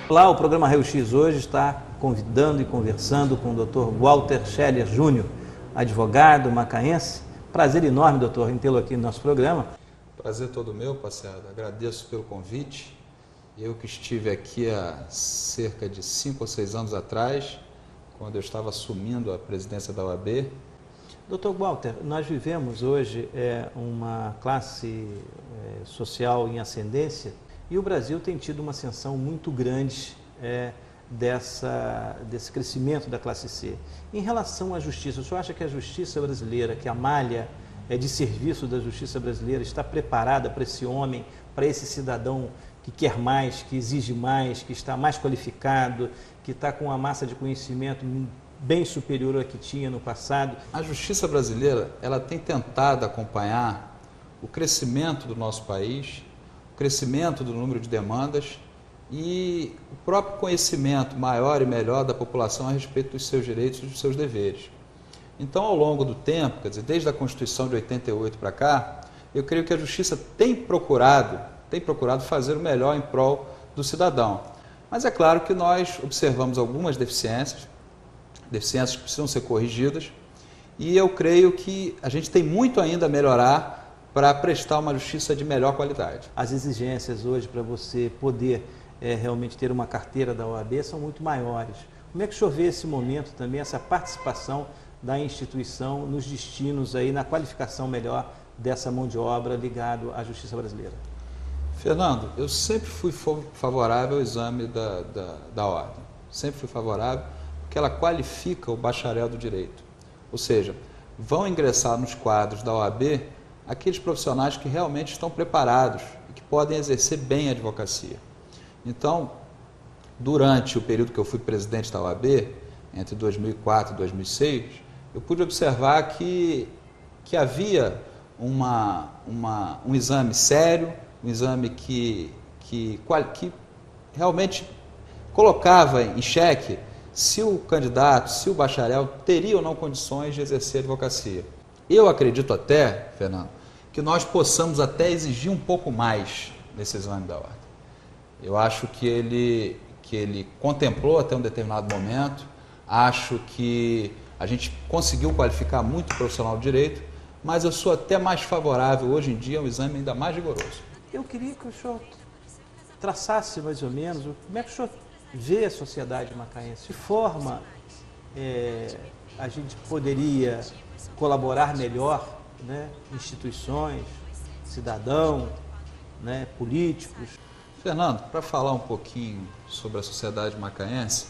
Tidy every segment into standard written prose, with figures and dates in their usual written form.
Olá, o programa Raio X hoje está convidando e conversando com o Dr. Walter Scheller Júnior, advogado macaense. Prazer enorme, doutor, em tê-lo aqui no nosso programa. Prazer todo meu, parceiro. Agradeço pelo convite. Eu que estive aqui há cerca de 5 ou 6 anos atrás, quando eu estava assumindo a presidência da OAB. Dr. Walter, nós vivemos hoje uma classe social em ascendência e o Brasil tem tido uma ascensão muito grande desse crescimento da classe C. Em relação à justiça, o senhor acha que a justiça brasileira, que a malha de serviço da justiça brasileira está preparada para esse homem, para esse cidadão que quer mais, que exige mais, que está mais qualificado, que está com uma massa de conhecimento bem superior ao que tinha no passado? A justiça brasileira, ela tem tentado acompanhar o crescimento do nosso país, o crescimento do número de demandas e o próprio conhecimento maior e melhor da população a respeito dos seus direitos e dos seus deveres. Então, ao longo do tempo, quer dizer, desde a Constituição de 88 para cá, eu creio que a justiça tem procurado fazer o melhor em prol do cidadão. Mas é claro que nós observamos algumas deficiências que precisam ser corrigidas, e eu creio que a gente tem muito ainda a melhorar para prestar uma justiça de melhor qualidade. As exigências hoje para você poder realmente ter uma carteira da OAB são muito maiores. Como é que o senhor vê esse momento também, essa participação da instituição nos destinos, aí, na qualificação melhor dessa mão de obra ligado à justiça brasileira? Fernando, eu sempre fui favorável ao exame da ordem. Sempre fui favorável, porque ela qualifica o bacharel do direito. Ou seja, vão ingressar nos quadros da OAB aqueles profissionais que realmente estão preparados e que podem exercer bem a advocacia. Então, durante o período que eu fui presidente da OAB, entre 2004 e 2006, eu pude observar que havia um exame sério, um exame que realmente colocava em xeque se o candidato, se o bacharel teria ou não condições de exercer a advocacia. Eu acredito até, Fernando, que nós possamos até exigir um pouco mais nesse exame da ordem. Eu acho que ele contemplou até um determinado momento, acho que a gente conseguiu qualificar muito o profissional de direito, mas eu sou até mais favorável hoje em dia a um exame ainda mais rigoroso. Eu queria que o senhor traçasse mais ou menos como é que o senhor vê a sociedade macaense. De forma a gente poderia colaborar melhor, né? Instituições, cidadão, né? Políticos. Fernando, para falar um pouquinho sobre a sociedade macaense,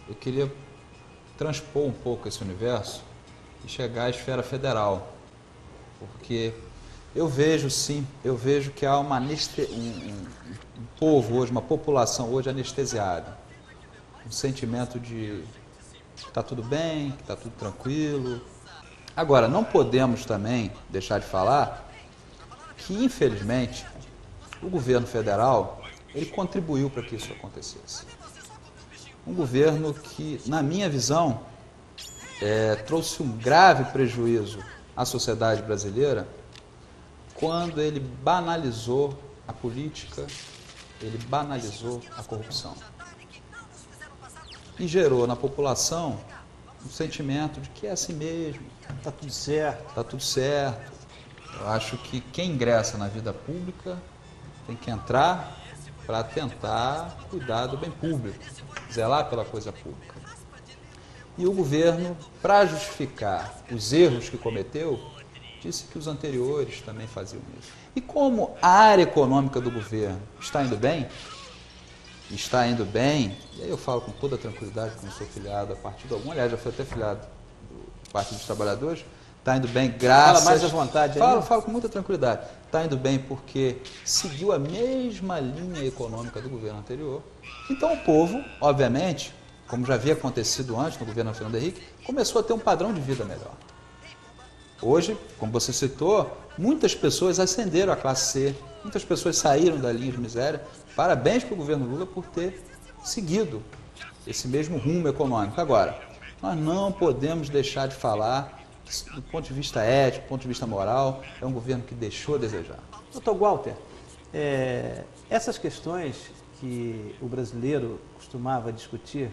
eu queria transpor um pouco esse universo e chegar à esfera federal, porque eu vejo que há um povo hoje, uma população hoje anestesiada, um sentimento de que está tudo bem, que está tudo tranquilo. Agora, não podemos também deixar de falar que, infelizmente, o governo federal ele contribuiu para que isso acontecesse. Um governo que, na minha visão, trouxe um grave prejuízo à sociedade brasileira quando ele banalizou a política, ele banalizou a corrupção. E gerou na população um sentimento de que é assim mesmo, está tudo certo. Está tudo certo. Eu acho que quem ingressa na vida pública tem que entrar para tentar cuidar do bem público, zelar pela coisa pública. E o governo, para justificar os erros que cometeu, disse que os anteriores também faziam isso. E como a área econômica do governo está indo bem, e aí eu falo com toda tranquilidade, que não sou filiado a partido algum, aliás, já fui até filiado do Partido dos Trabalhadores, está indo bem graças... Fala mais à vontade. Falo com muita tranquilidade. Está indo bem porque seguiu a mesma linha econômica do governo anterior. Então o povo, obviamente, como já havia acontecido antes no governo Fernando Henrique, começou a ter um padrão de vida melhor. Hoje, como você citou, muitas pessoas ascenderam à classe C, muitas pessoas saíram da linha de miséria. Parabéns para o governo Lula por ter seguido esse mesmo rumo econômico. Agora, nós não podemos deixar de falar, do ponto de vista ético, do ponto de vista moral, é um governo que deixou a desejar. Dr. Walter, essas questões que o brasileiro costumava discutir,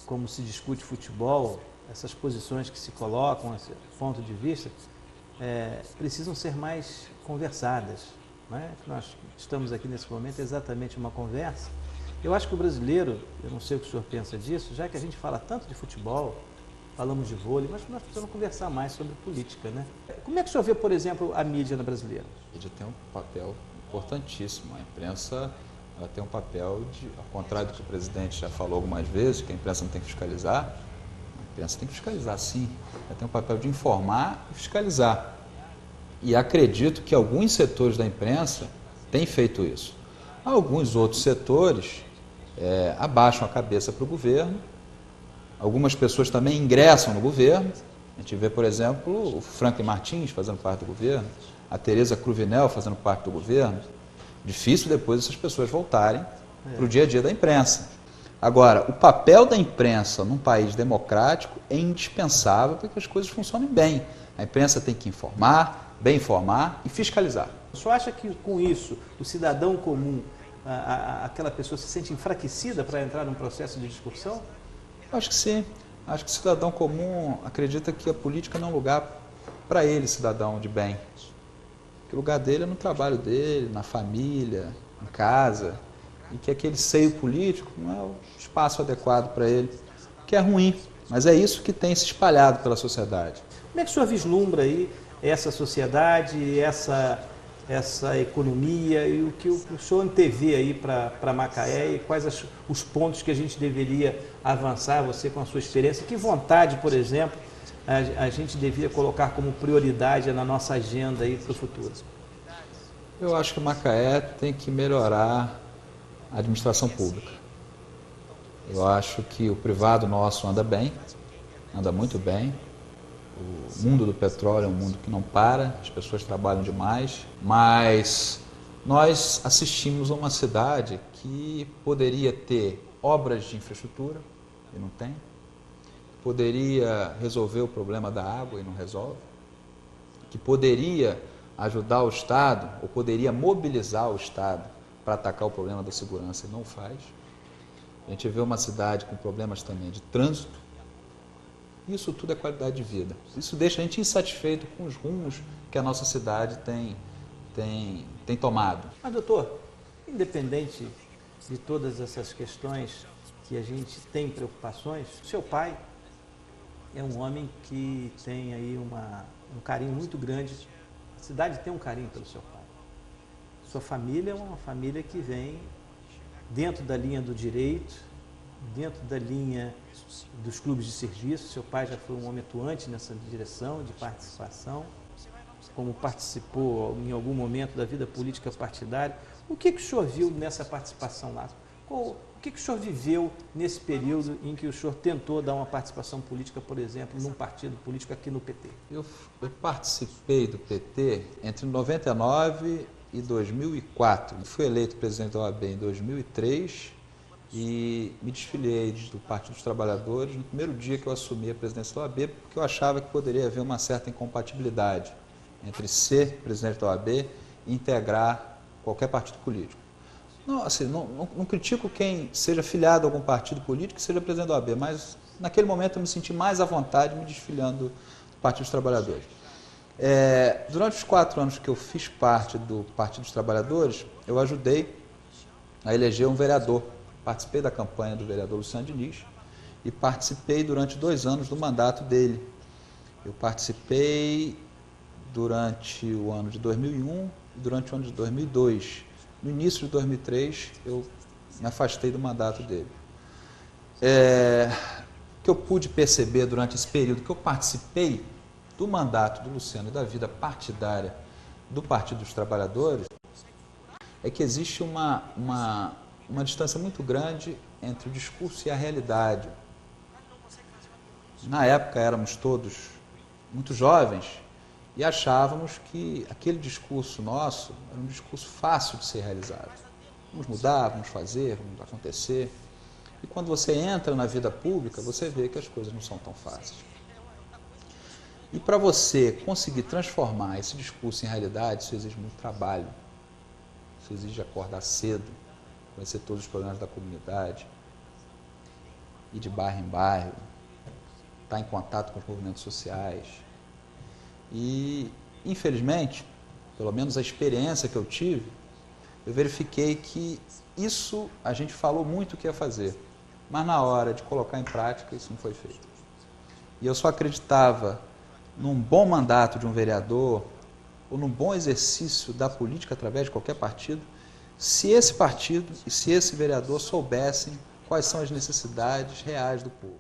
como se discute futebol, essas posições que se colocam, esse ponto de vista, precisam ser mais conversadas. Né? Nós estamos aqui nesse momento exatamente uma conversa. Eu acho que o brasileiro, eu não sei o que o senhor pensa disso, já que a gente fala tanto de futebol, falamos de vôlei, mas nós precisamos conversar mais sobre política, né? Como é que o senhor vê, por exemplo, a mídia na brasileira? A mídia tem um papel importantíssimo. A imprensa ela tem um papel ao contrário do que o presidente já falou algumas vezes, que a imprensa não tem que fiscalizar, a imprensa tem que fiscalizar sim. Ela tem um papel de informar e fiscalizar. E acredito que alguns setores da imprensa têm feito isso. Alguns outros setores abaixam a cabeça para o governo. Algumas pessoas também ingressam no governo. A gente vê, por exemplo, o Franklin Martins fazendo parte do governo, a Tereza Cruvinel fazendo parte do governo. Difícil depois essas pessoas voltarem para o dia a dia da imprensa. Agora, o papel da imprensa num país democrático é indispensável para que as coisas funcionem bem. A imprensa tem que informar, bem informar e fiscalizar. O senhor acha que com isso o cidadão comum, aquela pessoa se sente enfraquecida para entrar num processo de discussão? Acho que sim. Acho que o cidadão comum acredita que a política não é um lugar para ele, cidadão de bem. Que o lugar dele é no trabalho dele, na família, em casa. E que aquele seio político não é o espaço adequado para ele. Que é ruim, mas é isso que tem se espalhado pela sociedade. Como é que o senhor vislumbra aí essa sociedade, essa economia e o que o senhor antevê aí para Macaé e quais os pontos que a gente deveria avançar, você com a sua experiência, que vontade, por exemplo, a gente devia colocar como prioridade na nossa agenda aí para o futuro? Eu acho que Macaé tem que melhorar a administração pública. Eu acho que o privado nosso anda bem, anda muito bem. O mundo do petróleo é um mundo que não para, as pessoas trabalham demais, mas nós assistimos a uma cidade que poderia ter obras de infraestrutura, e não tem, poderia resolver o problema da água e não resolve, que poderia ajudar o Estado, ou poderia mobilizar o Estado para atacar o problema da segurança e não faz. A gente vê uma cidade com problemas também de trânsito. Isso tudo é qualidade de vida. Isso deixa a gente insatisfeito com os rumos que a nossa cidade tem tomado. Mas, doutor, independente de todas essas questões que a gente tem preocupações, seu pai é um homem que tem aí um carinho muito grande. A cidade tem um carinho pelo seu pai. Sua família é uma família que vem dentro da linha do direito, dentro da linha dos clubes de serviço. Seu pai já foi um homem atuante nessa direção de participação, como participou em algum momento da vida política partidária. O que o senhor viu nessa participação lá? O que o senhor viveu nesse período em que o senhor tentou dar uma participação política, por exemplo, num partido político aqui no PT? Eu participei do PT entre 99 e 2004. Fui eleito presidente da OAB em 2003 e me desfiliei do Partido dos Trabalhadores no primeiro dia que eu assumi a presidência da OAB, porque eu achava que poderia haver uma certa incompatibilidade entre ser presidente da OAB e integrar qualquer partido político. Não, assim, não critico quem seja filiado a algum partido político e seja presidente da OAB, mas naquele momento eu me senti mais à vontade me desfiliando do Partido dos Trabalhadores. Durante os 4 anos que eu fiz parte do Partido dos Trabalhadores, eu ajudei a eleger um vereador. Participei da campanha do vereador Luciano Diniz e participei durante 2 anos do mandato dele. Eu participei durante o ano de 2001 e durante o ano de 2002. No início de 2003, eu me afastei do mandato dele. O que eu pude perceber durante esse período que eu participei do mandato do Luciano e da vida partidária do Partido dos Trabalhadores é que existe uma distância muito grande entre o discurso e a realidade. Na época éramos todos muito jovens e achávamos que aquele discurso nosso era um discurso fácil de ser realizado. Vamos mudar, vamos fazer, vamos acontecer. E quando você entra na vida pública, você vê que as coisas não são tão fáceis. E para você conseguir transformar esse discurso em realidade, isso exige muito trabalho. Isso exige acordar cedo, conhecer todos os problemas da comunidade, ir de bairro em bairro, estar em contato com os movimentos sociais. E, infelizmente, pelo menos a experiência que eu tive, eu verifiquei que isso a gente falou muito que ia fazer, mas na hora de colocar em prática isso não foi feito. E eu só acreditava num bom mandato de um vereador ou num bom exercício da política através de qualquer partido, se esse partido e se esse vereador soubessem quais são as necessidades reais do povo.